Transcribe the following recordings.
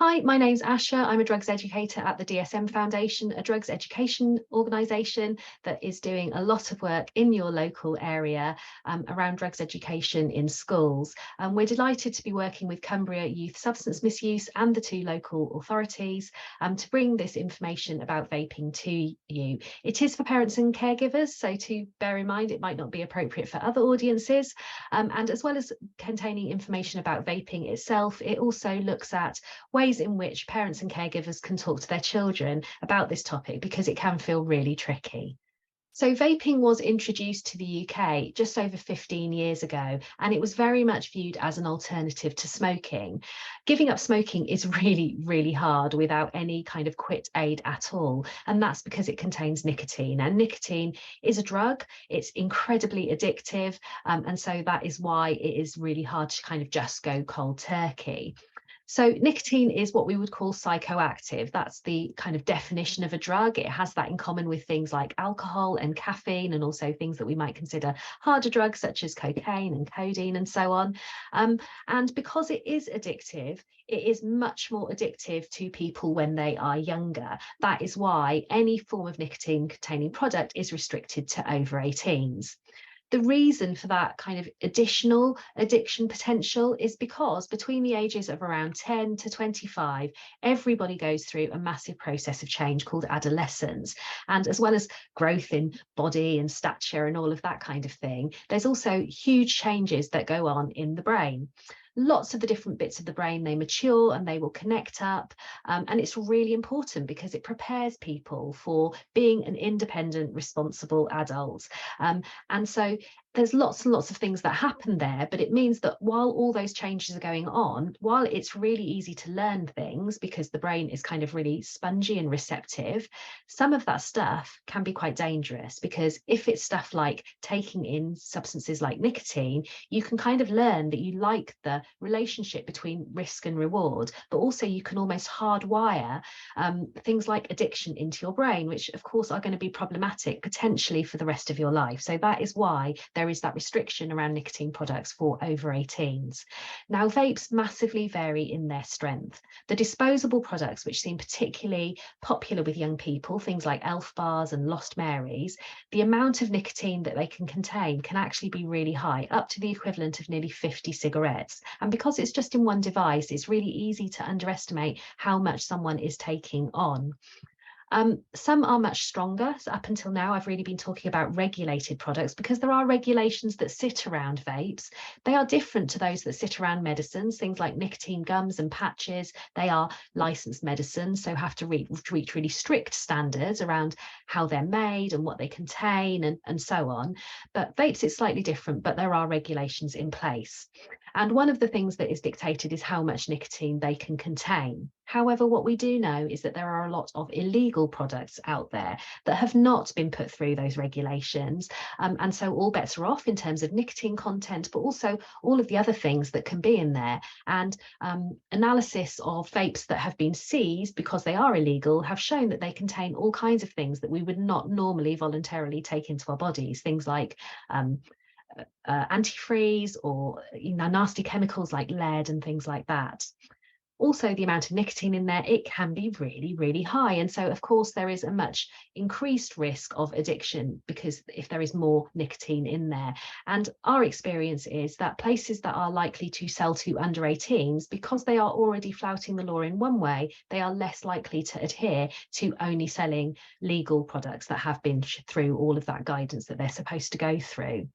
Hi, my name's Asha. I'm a drugs educator at the DSM Foundation, a drugs education organisation that is doing a lot of work in your local area around drugs education in schools. We're delighted to be working with Cumbria Youth Substance Misuse and the two local authorities to bring this information about vaping to you. It is for parents and caregivers, so to bear in mind it might not be appropriate for other audiences. And as well as containing information about vaping itself, it also looks at ways in which parents and caregivers can talk to their children about this topic, because it can feel really tricky. So vaping was introduced to the UK just over 15 years ago, and it was very much viewed as an alternative to smoking. Giving up smoking is really, really hard without any kind of quit aid at all. And that's because it contains nicotine. And nicotine is a drug, it's incredibly addictive. And so that is why it is really hard to kind of just go cold turkey. So nicotine is what we would call psychoactive. That's the kind of definition of a drug. It has that in common with things like alcohol and caffeine, and also things that we might consider harder drugs such as cocaine and codeine and so on. And because it is addictive, it is much more addictive to people when they are younger. That is why any form of nicotine containing product is restricted to over 18s. The reason for that kind of additional addiction potential is because between the ages of around 10 to 25, everybody goes through a massive process of change called adolescence. And as well as growth in body and stature and all of that kind of thing, there's also huge changes that go on in the brain. Lots of the different bits of the brain, they mature and they will connect up. And it's really important because it prepares people for being an independent, responsible adult. And so there's lots and lots of things that happen there, but it means that while all those changes are going on, while it's really easy to learn things because the brain is kind of really spongy and receptive, some of that stuff can be quite dangerous, because if it's stuff like taking in substances like nicotine, you can kind of learn that you like the relationship between risk and reward, but also you can almost hardwire things like addiction into your brain, which of course are going to be problematic potentially for the rest of your life. So that is why there is that restriction around nicotine products for over 18s. Now, vapes massively vary in their strength. The disposable products, which seem particularly popular with young people, things like Elf bars and Lost Marys, the amount of nicotine that they can contain can actually be really high, up to the equivalent of nearly 50 cigarettes. And because it's just in one device, it's really easy to underestimate how much someone is taking on. Some are much stronger. So up until now, I've really been talking about regulated products because there are regulations that sit around vapes. They are different to those that sit around medicines, things like nicotine gums and patches. They are licensed medicines, so have to reach really strict standards around how they're made and what they contain and so on. But vapes, it's slightly different, but there are regulations in place. And one of the things that is dictated is how much nicotine they can contain. However, what we do know is that there are a lot of illegal products out there that have not been put through those regulations. And so all bets are off in terms of nicotine content, but also all of the other things that can be in there. And analysis of vapes that have been seized because they are illegal have shown that they contain all kinds of things that we would not normally voluntarily take into our bodies, things like antifreeze or nasty chemicals like lead and things like that. Also, the amount of nicotine in there, it can be really, really high. And so, of course, there is a much increased risk of addiction because if there is more nicotine in there. And our experience is that places that are likely to sell to under 18s, because they are already flouting the law in one way, they are less likely to adhere to only selling legal products that have been through all of that guidance that they're supposed to go through.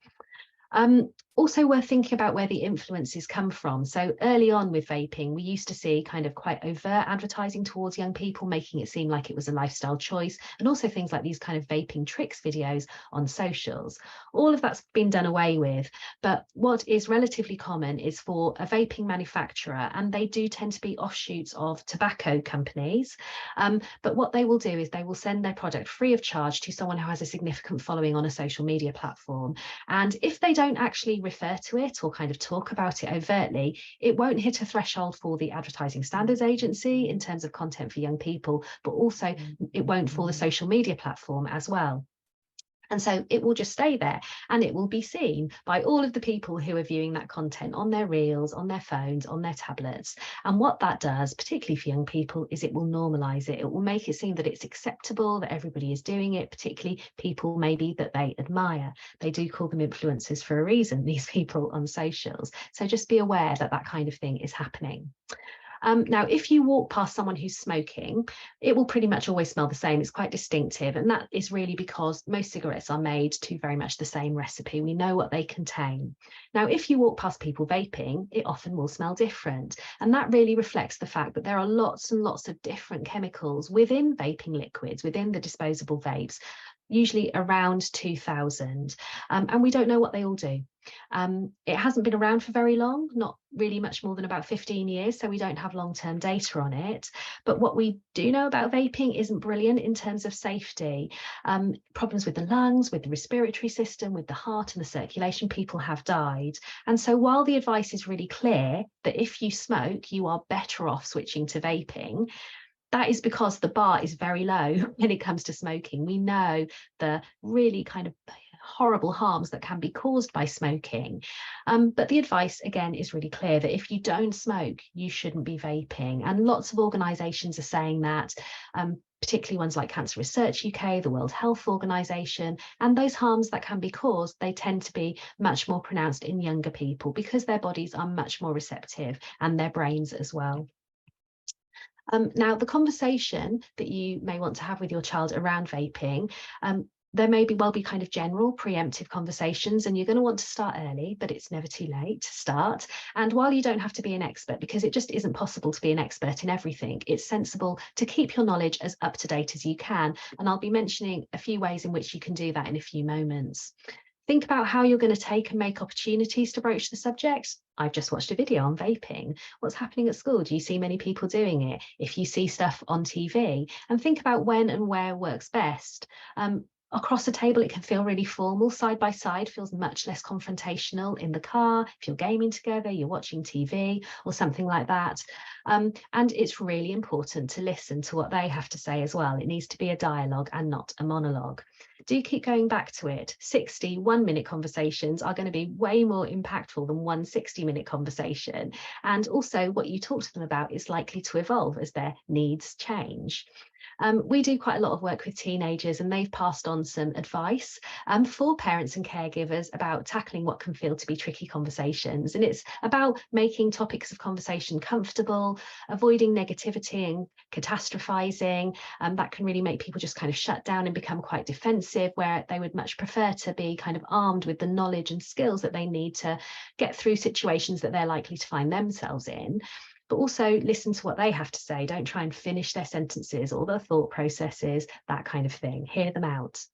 Also worth thinking about where the influences come from. So early on with vaping, we used to see kind of quite overt advertising towards young people, making it seem like it was a lifestyle choice, and also things like these kind of vaping tricks videos on socials. All of that's been done away with, but what is relatively common is for a vaping manufacturer, and they do tend to be offshoots of tobacco companies, but what they will do is they will send their product free of charge to someone who has a significant following on a social media platform. And if they don't actually refer to it or kind of talk about it overtly, it won't hit a threshold for the Advertising Standards Agency in terms of content for young people, but also it won't for the social media platform as well. And so it will just stay there, and it will be seen by all of the people who are viewing that content on their reels, on their phones, on their tablets. And what that does, particularly for young people, is it will normalise it. It will make it seem that it's acceptable, that everybody is doing it, particularly people maybe that they admire. They do call them influencers for a reason, these people on socials. So just be aware that that kind of thing is happening. Now, if you walk past someone who's smoking, it will pretty much always smell the same. It's quite distinctive. And that is really because most cigarettes are made to very much the same recipe. We know what they contain. Now, if you walk past people vaping, it often will smell different. And that really reflects the fact that there are lots and lots of different chemicals within vaping liquids, within the disposable vapes, usually around 2,000. And we don't know what they all do. It hasn't been around for very long, not really much more than about 15 years, so we don't have long-term data on it. But what we do know about vaping isn't brilliant in terms of safety. Problems with the lungs, with the respiratory system, with the heart and the circulation, people have died. And so while the advice is really clear that if you smoke, you are better off switching to vaping, that is because the bar is very low when it comes to smoking. We know the really kind of horrible harms that can be caused by smoking. But the advice, again, is really clear that if you don't smoke, you shouldn't be vaping. And lots of organisations are saying that, particularly ones like Cancer Research UK, the World Health Organization, and those harms that can be caused, they tend to be much more pronounced in younger people because their bodies are much more receptive, and their brains as well. Now, the conversation that you may want to have with your child around vaping, there may well be kind of general preemptive conversations, and you're going to want to start early, but it's never too late to start. And while you don't have to be an expert, because it just isn't possible to be an expert in everything, it's sensible to keep your knowledge as up to date as you can. And I'll be mentioning a few ways in which you can do that in a few moments. Think about how you're going to take and make opportunities to broach the subject. I've just watched a video on vaping. What's happening at school? Do you see many people doing it? If you see stuff on TV, and think about when and where works best. Across a table, it can feel really formal. Side by side feels much less confrontational. In the car, if you're gaming together, you're watching TV or something like that. And it's really important to listen to what they have to say as well. It needs to be a dialogue and not a monologue. Do keep going back to it. 60 one-minute conversations are going to be way more impactful than one 60-minute conversation. And also what you talk to them about is likely to evolve as their needs change. We do quite a lot of work with teenagers, and they've passed on some advice for parents and caregivers about tackling what can feel to be tricky conversations. And it's about making topics of conversation comfortable, avoiding negativity and catastrophizing. That can really make people just kind of shut down and become quite defensive, where they would much prefer to be kind of armed with the knowledge and skills that they need to get through situations that they're likely to find themselves in. But also listen to what they have to say. Don't try and finish their sentences or their thought processes, that kind of thing. Hear them out.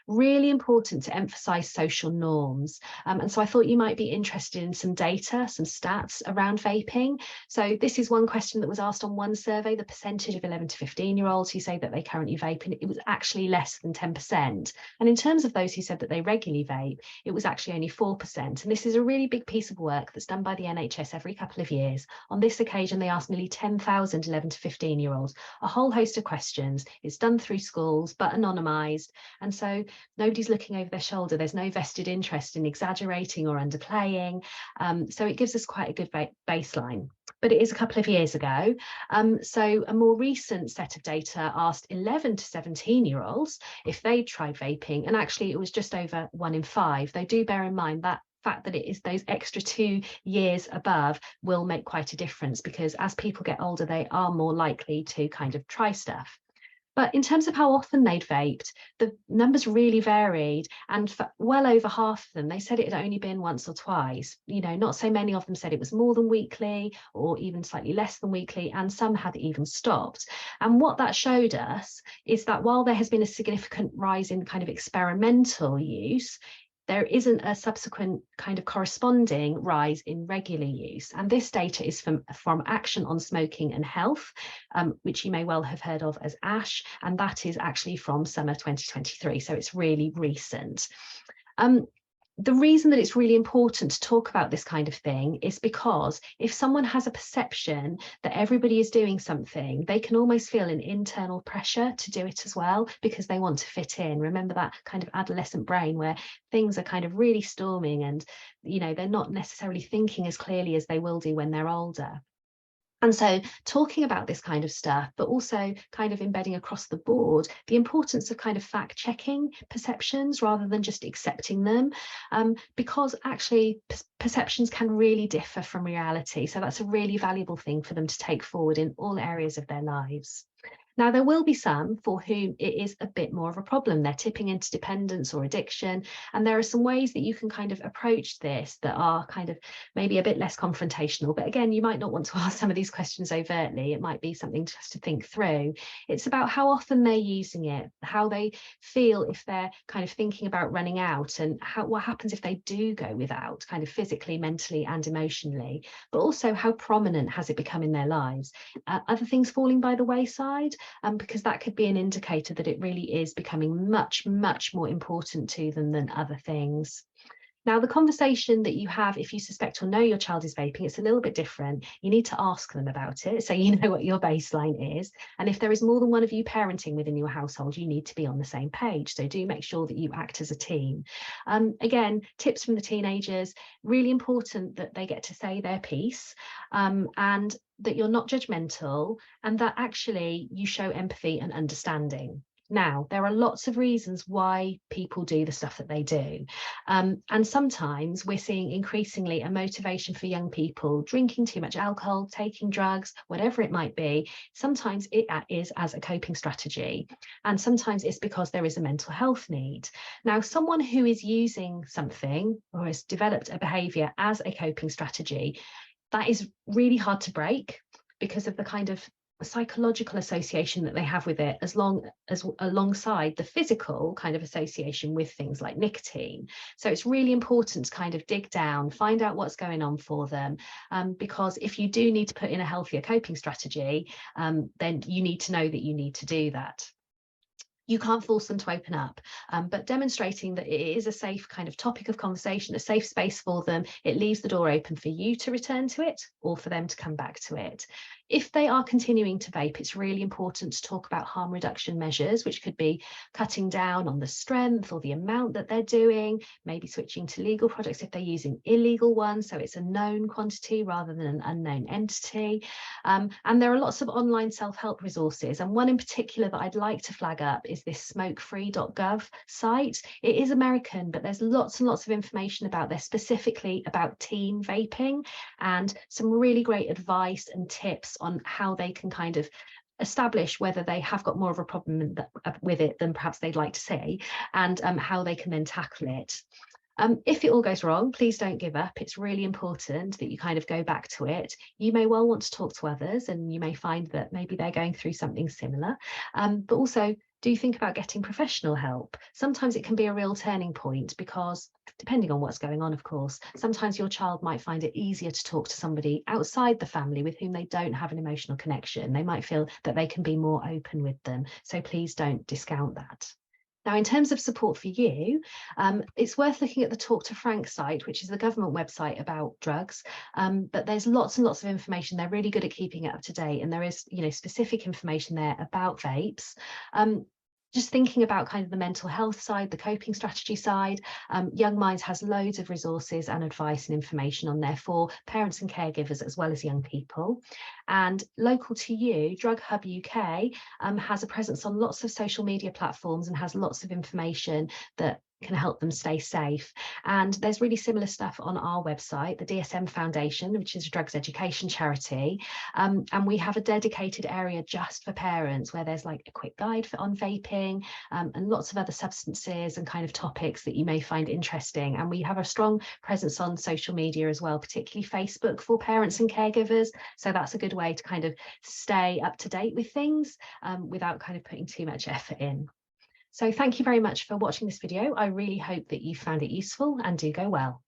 Really important to emphasize social norms. And so I thought you might be interested in some data, some stats around vaping. So this is one question that was asked on one survey, the percentage of 11 to 15-year-olds who say that they currently vape, and it was actually less than 10%. And in terms of those who said that they regularly vape, it was actually only 4%. And this is a really big piece of work that's done by the NHS every couple of years. On this occasion, they asked nearly 10,000 11 to 15-year-olds a whole host of questions. It's done through schools, but anonymised. And so nobody's looking over their shoulder. There's no vested interest in exaggerating or underplaying. So it gives us quite a good baseline. But it is a couple of years ago. So a more recent set of data asked 11 to 17-year-olds if they'd tried vaping, and actually it was just over 1 in 5. They do bear in mind that fact that it is those extra 2 years above will make quite a difference, because as people get older, they are more likely to kind of try stuff. But in terms of how often they'd vaped, the numbers really varied. And for well over half of them, they said it had only been once or twice. You know, not so many of them said it was more than weekly or even slightly less than weekly, and some had even stopped. And what that showed us is that while there has been a significant rise in kind of experimental use, there isn't a subsequent kind of corresponding rise in regular use. And this data is from Action on Smoking and Health, which you may well have heard of as ASH, and that is actually from summer 2023, so it's really recent. The reason that it's really important to talk about this kind of thing is because if someone has a perception that everybody is doing something, they can almost feel an internal pressure to do it as well because they want to fit in. Remember that kind of adolescent brain where things are kind of really storming and, you know, they're not necessarily thinking as clearly as they will do when they're older. And so talking about this kind of stuff, but also kind of embedding across the board the importance of kind of fact checking perceptions rather than just accepting them, because actually perceptions can really differ from reality. So that's a really valuable thing for them to take forward in all areas of their lives. Now, there will be some for whom it is a bit more of a problem. They're tipping into dependence or addiction. And there are some ways that you can kind of approach this that are kind of maybe a bit less confrontational. But again, you might not want to ask some of these questions overtly. It might be something just to think through. It's about how often they're using it, how they feel if they're kind of thinking about running out, and what happens if they do go without, kind of physically, mentally, and emotionally. But also how prominent has it become in their lives? Other things falling by the wayside? Because that could be an indicator that it really is becoming much, much more important to them than other things. Now, the conversation that you have if you suspect or know your child is vaping, it's a little bit different. You need to ask them about it so you know what your baseline is. And if there is more than one of you parenting within your household, you need to be on the same page. So do make sure that you act as a team. Again, tips from the teenagers, really important that they get to say their piece, and that you're not judgmental, and that actually you show empathy and understanding. Now, there are lots of reasons why people do the stuff that they do. And sometimes we're seeing increasingly a motivation for young people drinking too much alcohol, taking drugs, whatever it might be. Sometimes it is as a coping strategy. And sometimes it's because there is a mental health need. Now, someone who is using something or has developed a behavior as a coping strategy, that is really hard to break because of the kind of psychological association that they have with it, as long as alongside the physical kind of association with things like nicotine. So it's really important to kind of dig down, find out what's going on for them, because if you do need to put in a healthier coping strategy, then you need to know that you need to do that. You can't force them to open up, but demonstrating that it is a safe kind of topic of conversation, a safe space for them, it leaves the door open for you to return to it or for them to come back to it. If they are continuing to vape, it's really important to talk about harm reduction measures, which could be cutting down on the strength or the amount that they're doing, maybe switching to legal products if they're using illegal ones, so it's a known quantity rather than an unknown entity. And there are lots of online self-help resources, and one in particular that I'd like to flag up is this smokefree.gov site. It is American, but there's lots and lots of information about this, specifically about teen vaping, and some really great advice and tips on how they can kind of establish whether they have got more of a problem with it than perhaps they'd like to see, and how they can then tackle it. If it all goes wrong, please don't give up. It's really important that you kind of go back to it. You may well want to talk to others, and you may find that maybe they're going through something similar, but also do think about getting professional help. Sometimes it can be a real turning point because, depending on what's going on, of course, sometimes your child might find it easier to talk to somebody outside the family with whom they don't have an emotional connection. They might feel that they can be more open with them. So please don't discount that. Now, in terms of support for you, it's worth looking at the Talk to Frank site, which is the government website about drugs. But there's lots and lots of information. They're really good at keeping it up to date. And there is, specific information there about vapes. Just thinking about kind of the mental health side, the coping strategy side, Young Minds has loads of resources and advice and information on there for parents and caregivers as well as young people. And local to you, Drug Hub UK has a presence on lots of social media platforms and has lots of information that can help them stay safe. And there's really similar stuff on our website, the DSM Foundation, which is a drugs education charity. And we have a dedicated area just for parents where there's like a quick guide on vaping, and lots of other substances and kind of topics that you may find interesting. And we have a strong presence on social media as well, particularly Facebook for parents and caregivers. So that's a good way to kind of stay up to date with things without kind of putting too much effort in. So thank you very much for watching this video. I really hope that you found it useful, and do go well.